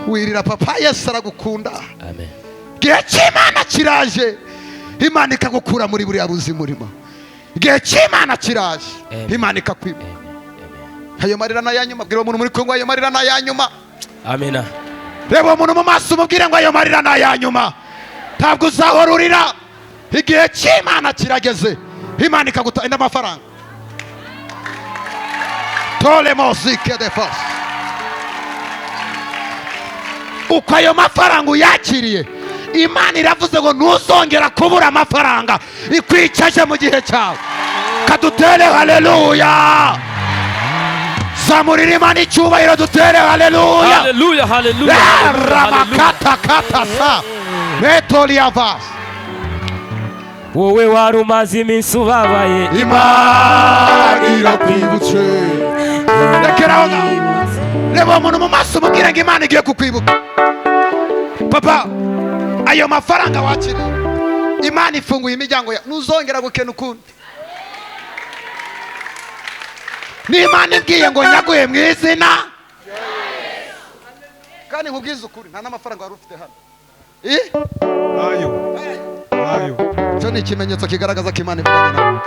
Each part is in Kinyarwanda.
wirira papa. Yesu aragukunda. Amen. Igihe cy'Imana kiraje, Imana ikagukura muri buriya buzima urimo. Igihe cy'Imana kiraje, Imana ikakwiba. Ayo marira n'ayanyuma. Bwira umuntu muri Kongo ayo marira n'ayanyuma. Amina. Reba umuntu mu maso umubwire ngo ayo marira n'ayanyuma. Ntabwo uzahora urira. Igihe cy'Imana kirageze, Imana ikaguta indi amafaranga. Tole musique de force. Uko ayo mafaranga uyakiriye, Imana iravuze ngo ntuzongera kubura amafaranga ikwicaje mu gihe cyawe. Kadutere haleluya. Zamurira Imana icyubahiro, dutere haleluya. Haleluya, haleluya. Ramakata kata sa. Metolia vas. Wowe wari umaze iminsi ubabaye, Imana irakwibutse. Rekeraho ngaho. Reba umuntu mu maso umubwire ngo Imana igiye kukwibuka. Papa, ayo mafaranga wakiriye, Imana ifunguye imiryango ya ntuzongera gukena ukundi. Ni Imana ibwiye ngo nyaguye mu izina. Kandi nkubwize ukuri, nta n'amafaranga wari ufite hano. Ayo. Cyo ni ikimenyetso kigaragaza ko Imana ivuganye nawe.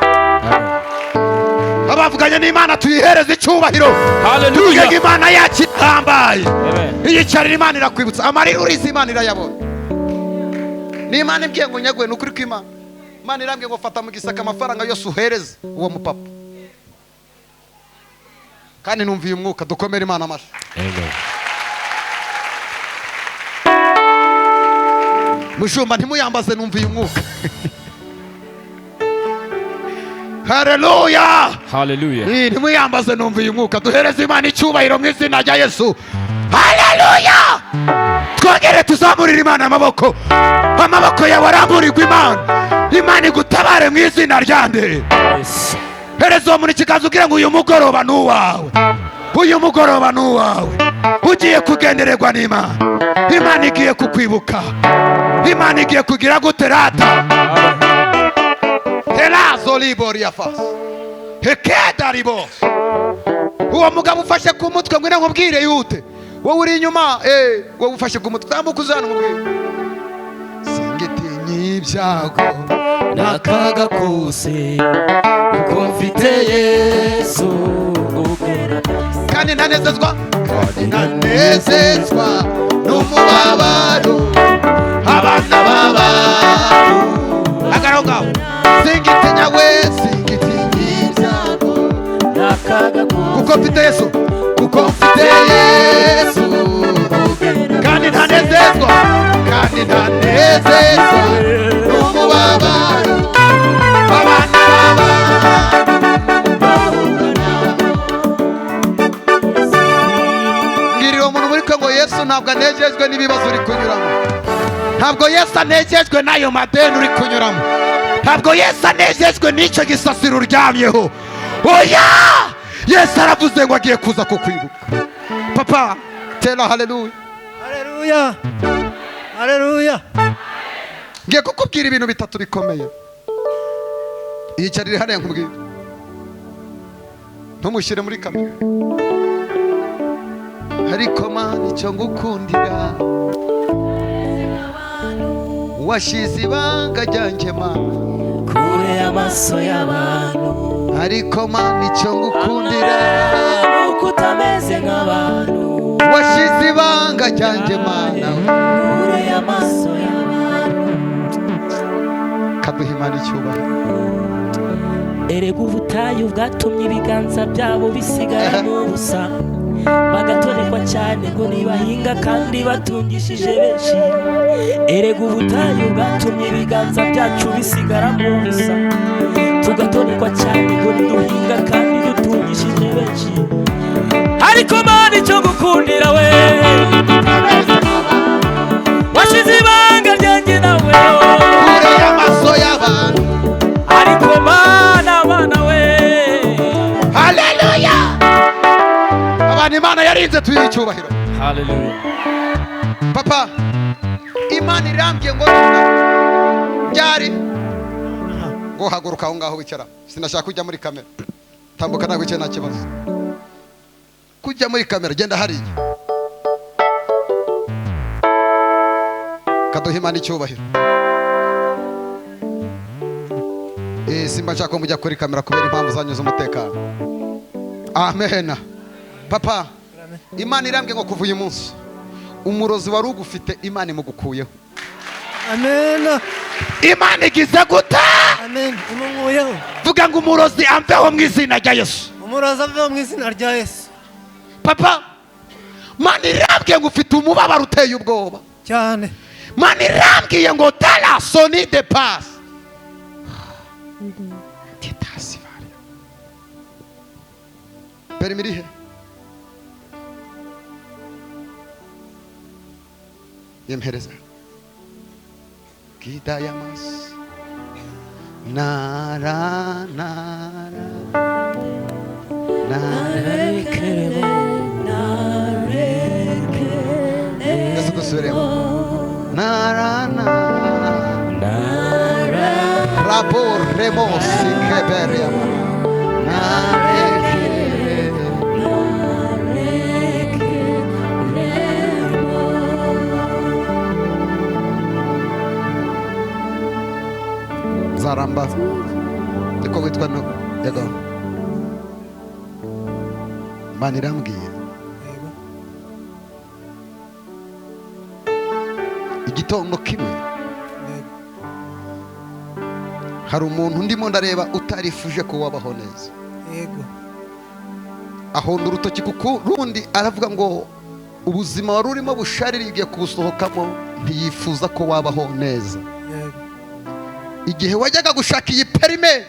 Abavuganye n'Imana tuyihereze icyubahiro. Haleluya. Tuvuge Imana yacu ihambaye. Iyicarira Imana irakwibutsa. Amarira uriza Imana irayabona. Ni Imana ibwiye ngo nyaguye n'ukuri ko Imana irambwiye ngo fata mu gisaka amafaranga yose uhereze uwo mupapa. Kandi numviye umwuka, dukomere Imana amashyi. Amen. Mushumba ntimuyambaze, numviye umwuka. Haleluya. Haleluya. Ntimuyambaze, numviye umwuka. Duhereze Imana icyubahiro mu izina rya Yesu. Haleluya. Twongere tuzamurire Imana amaboko. Amaboko yawe aramburirwa Imana. Imana igutabare mu izina rya nde. Yes. Hereza uwo muntu ikiganza ugira ngo uyu mugoroba ni uwawe. Uyu mugoroba ni uwawe. Ugiye kugendererwa n'Imana. Imana igiye kukwibuka. Imana igiye kugira gute rata. Helazo libori ya fas. Hekeda ribos. Uwo mugabo ufashe ku mutwe ngwina nkubwire yute. Wowe uri inyuma, wowe ufashe ku mutwe. Tambuka uzana nkubwire. Singitinye ibyago Nakaga kose uko mfite Yesu. Kandi ntanezezwa n'umubabaro abana b'abantu. Agaraho ngaho. Singitinya we, singitinya ibyago kuko mfite Yesu, kuko mfite Yesu. Kandi ntanezezwa n'umubabaro abana b'abantu. Ngirira umuntu muri Kongo, Yesu ntabwo anejejwe n'ibibazo uri kunyuramo. Ntabwo Yesu anejejwe n'ayo madeni uri kunyuramo. Ntabwo Yesu anejejwe n'icyo gisasiro uryamyeho. Oya! Yesu aravuze ngo agiye kuza kukwibuka. Papa, tera haleluya. Haleluya. Haleluya. Ngiye kukubwira ibintu bitatu bikomeye. Yicarire hariya nkubwire. Ntumushyire muri kamera. Ariko Mana icyo ngukundira, washize ibanga ryanjye Mana Kure y'amaso y'abantu. Ariko Mana icyo ngukundira, Nuko utameze nk'abantu. washize ibanga ryanjye Mana. Kure y'amaso y'abantu. Kaduha Imana icyubahiro. Erega ubutayu bwatumye ibiganza byabo bisigara mu busa, bagatonekwa cyane ngo nibahinga kandi batungishije benshi. Erega ubutayu bwatumye ibiganza byacu bisigara mu busa, tugatonekwa cyane ngo niduhinga kandi dutungishije benshi. Ariko Mana icyo ngukundira we, washize ibanga ryanjye nawe. Kure y'amaso y'abantu. Ariko Mana we, Haleluya. Abantu Imana yarinze tuyiha icyubahiro. haleluya. Papa, Imana irambye ngo byari ngo haguruka aho ngaho wicara. Sinashaka kujya muri kamera. Tambuka nawe wicaye nta kibazo. Kujya muri kamera, genda hariya. kaduha Imana icyubahiro. Simba nshaka ko mujya kuri kamera kubera impamvu zanyu z'umutekano. Amen. Papa, Imana irambye ngo kuva uyu munsi umurozi wari ugufite Imana imugukuyeho. Amen. Imana igize guta. Amen. Imunkuyeho. Vuga ngo umurozi amveho mu izina rya Yesu. Umurozi aveho mu izina rya Yesu. Papa, Imana irambye ngo ufite umubabaro uteye ubwoba Cyane. Imana irambye ngo tala soni de passe. Permirihe. Yemhereza. Kidayamas. Nara nara. Yesu dusubiremo. Nara nara. Rabor remosi keberiama. Zaramba. Niko witwa no. Yego. Imana irambwiye. Yego. Igitondo kimwe. Yego. Hari umuntu ndimo ndareba utarifuje ko wabaho neza. Yego. Ahonda urutoki kuko rundi aravuga ngo ubuzima wari urimo bushaririye kubusohokamo ntiyifuza ko wabaho neza. Yego. Igihe wajyaga gushaka iyi perime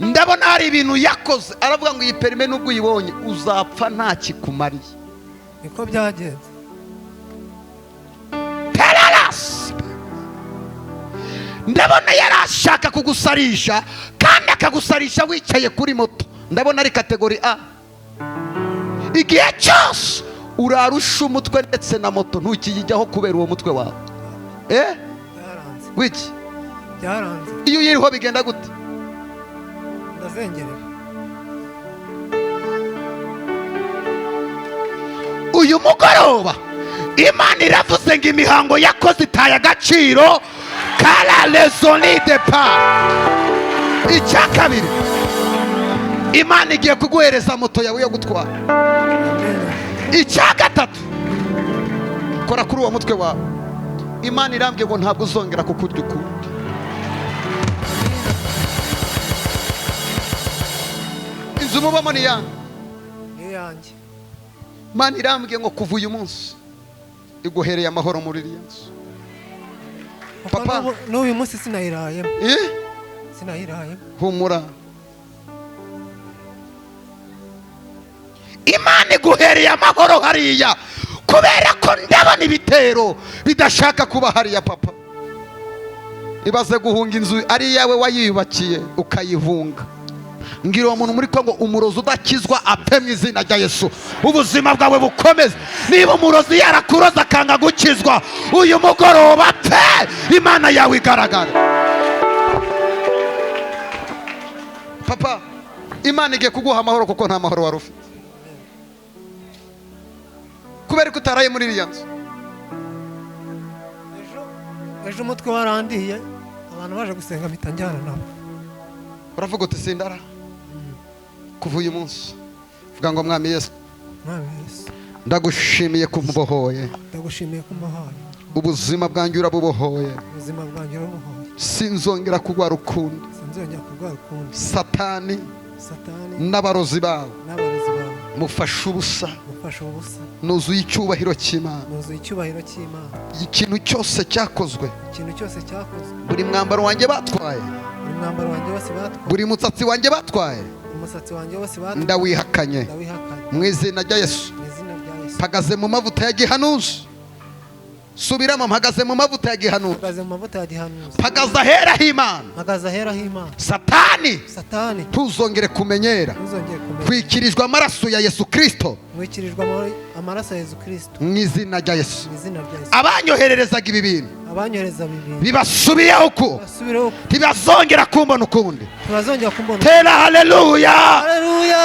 ndabona hari ibintu yakoze aravuga ngo iyi perime nubwo uyibonye uzapfa nta kikumariye. Niko byagenze. Teraras ndabona yarashaka kugusarisha kandi akagusarisha wicaye kuri moto. Ndabona ari kategori A. Igihe cyose urarusha umutwe ndetse na moto ntukiyijyaho kubera uwo mutwe wawe. Byaranze. Wiki Byaranze. iyo uyiriho bigenda gute? Ndazengerera. Uyu mugoroba Imana iravuze ngo imihango yakoze itaye agaciro. Kara lesonide pa. Icya kabiri Imana igiye kuguhereza moto yawe yo gutwara. Icya gatatu kora kuri uwo mutwe wawe. Imana irambye ngo ntabwo uzongera kukurya ukundi. Inzu mubamo ni yanjye. Iyanjye. Imana irambye ngo kuva uyu munsi iguhereye amahoro muri iriya nzu. Papa, n'uyu munsi sinayirayemo. Sinayirayemo. Humura. Imana iguhereye amahoro hariya kubera ko ndabona ibitero bidashaka kuba hariya. Papa, ibaze guhunga inzu ari iyawe wayiyubakiye ukayihunga. Ngira uwo muntu muri Kongo umurozi udakizwa apfe mu izina rya Yesu. Ubuzima bwawe bukomeze. Niba umurozi yarakuroza akanga gukizwa uyu mugoroba apfe. Imana yawe igaragara. Papa, Imana igiye kuguha amahoro kuko nta mahoro wari ufite kubera ko utaraye muri iriya nzu. Ejo umutwe warandiye abantu baje gusenga mpita njyana nabo. Uravuga uti sindara. Kuva uyu munsi vuga ngo Mwami Yesu, Mwami Yesu, ndagushimiye kumubohoye. ndagushimiye kumuhaye. Ubuzima bwanjye urabubohoye. Ubuzima bwanjye urabuhoye. Sinzongera kugwara ukundi. Sinzongera kurwara ukundi. Satani Satani n'abarozi bawe n'abarozi bawe mufashe ubusa. mufashe ubusa. Nuzuye icyubahiro cy'Imana. Nuzuye icyubahiro cy'Imana. Ikintu cyose cyakozwe, Ikintu cyose cyakozwe. buri mwambaro wanjye batwaye, Buri mwambaro wanjye wose batwaye. buri mutsatsi wanjye batwaye, Umusatsi wanjye wose batwaye. ndawihakanye Ndawihakanye. mu izina rya Yesu. Mu izina rya Yesu. Mpagaze mu mavuta ya gihanuzi. Subiramo, mpagaze mu mavuta ya gihanuzi. Mpagaze mu mavuta ya gihanuzi. Mpagaze ahera h'Imana. Mpagaze ahera h'Imana. Satani Satani ntuzongere kumenyera. ntuzongere kumenya. Kwikirizwa amaraso ya Yesu Kristo Wikirijwe amaraso ya Yesu Kristo. mu izina rya Yesu. Mu izina rya Yesu. Abanyohererezaga ibi bintu Abanyohereza bibiri bibasubiyeho uko basubireho ntibazongera kumbona ukundi. ntibazongera kumbona. Tera haleluya. Haleluya.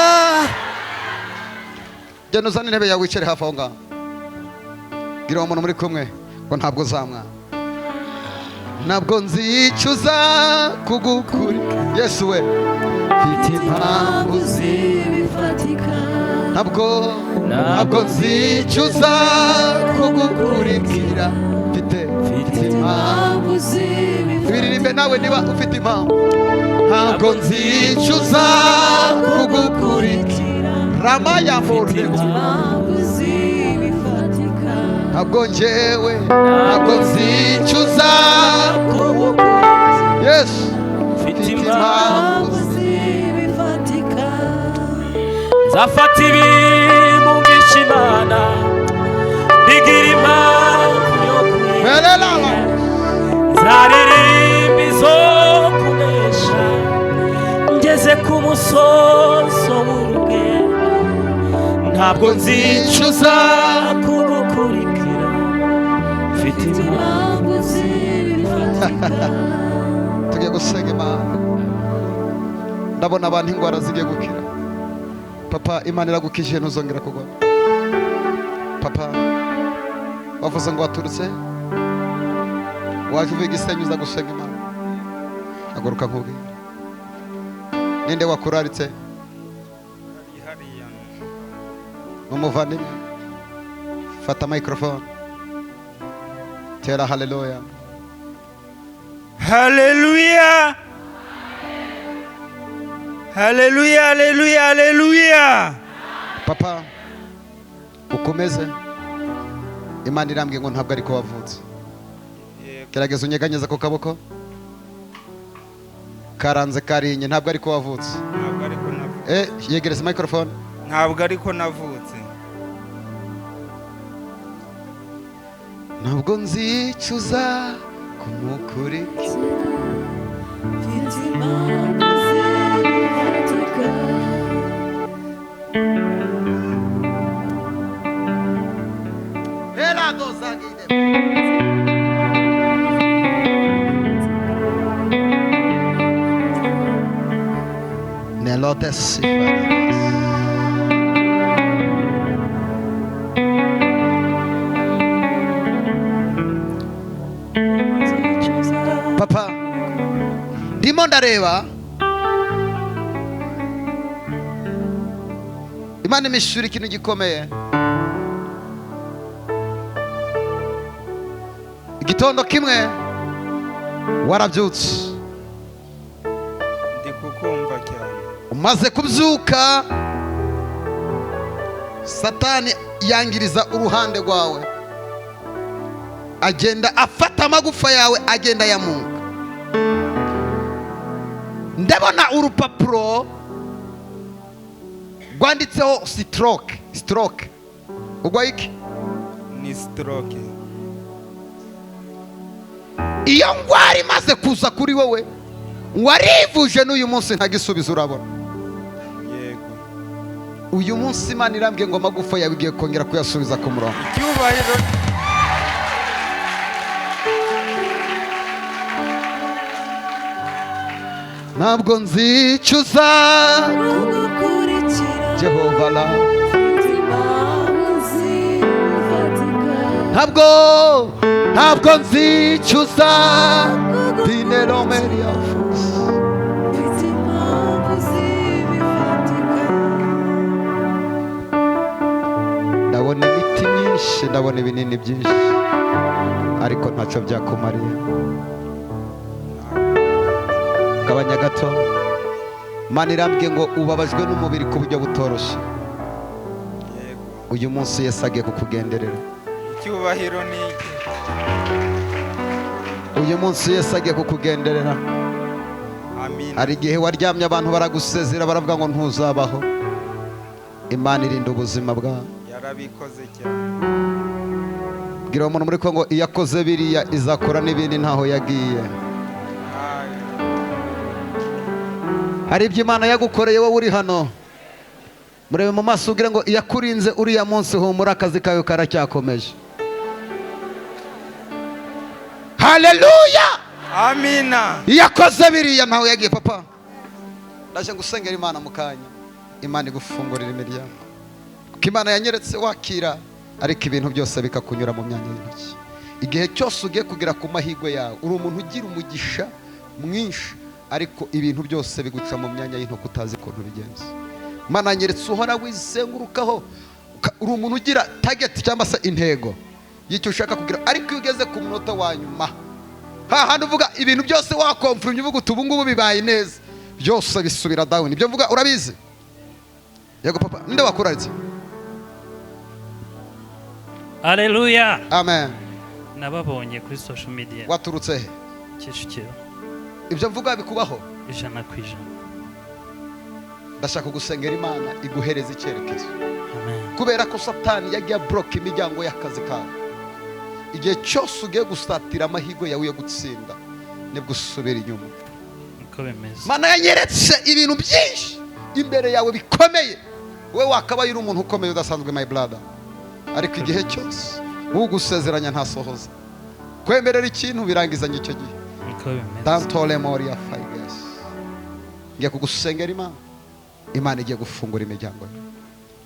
Genda uzane intebe yawe wicare hafi aho ngaho. Gira uwo muntu muri kumwe ngo ntabwo uzamwana, ntabwo nzicuza kugukurikira. Yesu we, mfite impamvu zibifatika, ntabwo nzicuza kugukurikira. Mfite impamvu zibifatika. Biririmbe nawe niba ufite impamvu. Ntabwo nzicuza kugukurikira. Rama ya murego. Ntabwo njyewe, ntabwo nzicuza kugukurikira. Yesu, mfite impamvu zibifatika. Nzafata ibimugisha Imana, bigira impamvu yo kunesha. Nzaririmba izo kunesha, ngeze ku musozo w'urugendo. Ntabwo nzicuza kugukurikira, mfite impamvu zibifatika. Tugiye gusenga Imana. Ndabona abantu indwara zigiye gukira. Papa, Imana iragukije ntuzongera kugwa. Papa, wavuze ngo waturutse, waje uvuye Gisenyi uza gusenga Imana. Haguruka nkubwire. Ninde wakuraritse? Umuvandimwe, fata microphone. Tera haleluya. Haleluya. Haleluya, haleluya, haleluya. Papa, ukomeze. Imana irambwiye ngo ntabwo ariko wavutse. Gerageza unyeganyeza ku kaboko. Karanze karinye, ntabwo ariko wavutse. Ntabwo ariko navutse. Yegereza microphone. Ntabwo ariko navutse. Ntabwo nzicuza kumukurikira. Nelote sifa. Papa, ndimo ndareba Imana imishura ikintu gikomeye. Igitondo kimwe warabyutse, Ndi kukumva cyane. umaze kubyuka Satani yangiriza uruhande rwawe, agenda afata amagufa yawe, agenda yamunga. Ndabona urupapuro rwanditseho stroke. Ugwa iki? Ni stroke. Iyo ngwara imaze kuza kuri wowe, warivuje n'uyu munsi ntagisubizo urabona. Yego. Uyu munsi Imana irambwiye ngo amagufa yawe igiye kongera kuyasubiza ku murongo. Icyubahiro. Ntabwo nzicuza kugukurikira, Jehova la. mfite impamvu zibifatika. Ntabwo nzicuza dinero meria. Mfite impamvu zibifatika. Ndabona imiti myinshi, ndabona ibinini byinshi, ariko ntacyo byakumariye. Gabanya gato. Imana irambwiye ngo ubabajwe n'umubiri ku buryo butoroshye. Yego. Uyu munsi Yesu agiye kukugenderera. Icyubahiro ni iki? Uyu munsi Yesu agiye kukugenderera. Amen. Hari igihe waryamye abantu baragusezera baravuga ngo ntuzabaho. Imana irinda ubuzima bwawe. Yarabikoze cyane. Bwira umuntu muri Kongo iyo akoze biriya izakora n'ibindi ntaho yagiye. Hari ibyo Imana yagukoreye wowe uri hano. Murebe mu maso ugira ngo iyakurinze uriya munsi humura, akazi kawe karacyakomeje. Haleluya. Amina. Iyakoze biriya ntaho yagiye. Papa, ndaje ngusengera Imana mu kanya. Imana igufungurira imiryango. Kuko Imana yanyeretse wakira, ariko ibintu byose bikakunyura mu myanya y'intoki. igihe cyose ugiye kugera ku mahirwe yawe uri umuntu ugira umugisha mwinshi, ariko ibintu byose biguca mu myanya y'intoki utazi ukuntu bigenza. Mana nyeretse uhora wizengurukaho, uri umuntu ugira target cyangwa se intego y'icyo ushaka kugira, ariko iyo ugeze ku munota wa nyuma hahandi uvuga ibintu byose wakomfurumye uvuga uti ubu ngubu bibaye neza, byose bisubira down. Ibyo mvuga urabizi? Yego papa, nde wakuraritse? Haleluya. Amen. Nababonye kuri social media. Waturutse he? Kicukiro. Ibyo mvuga bikubaho? 100%. Ndashaka gusengera Imana iguhereza icyerekezo. Amen. Kubera ko Satani yagiye block imiryango y'akazi kawe. Igihe cyose ugiye gusatira amahirwe yawe yo gutsinda, nibwo usubira inyuma. Uko bimeze. Mana yanyeretse ibintu byinshi imbere yawe bikomeye. We wakaba yiri umuntu ukomeye udasanzwe my brother. Ariko igihe cyose ugusezeranya ntasohoza. Kwemerera ikintu birangizanye icyo gihe. Uko bimeze. Dantole Moria Faigas. Ngiye kugusengera Imana. Imana igiye gufungura imiryango yawe.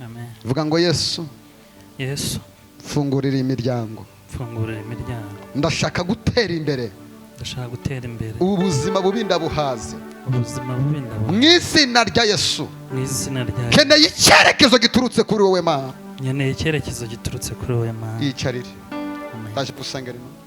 Amen. Vuga ngo Yesu, Yesu, fungurira imiryango. fungurira imiryango. Ndashaka gutera imbere. Ndashaka gutera imbere. Ubuzima bubi ndabuhaze. Ubuzima bubi ndabona. Mu izina rya Yesu. Mu izina rya Yesu. Keneye icyerekezo giturutse kuri wowe Mana. Nkeneye icyerekezo giturutse kuri wowe Mana. Yicarire. Amen. Ndaje gusengera Imana.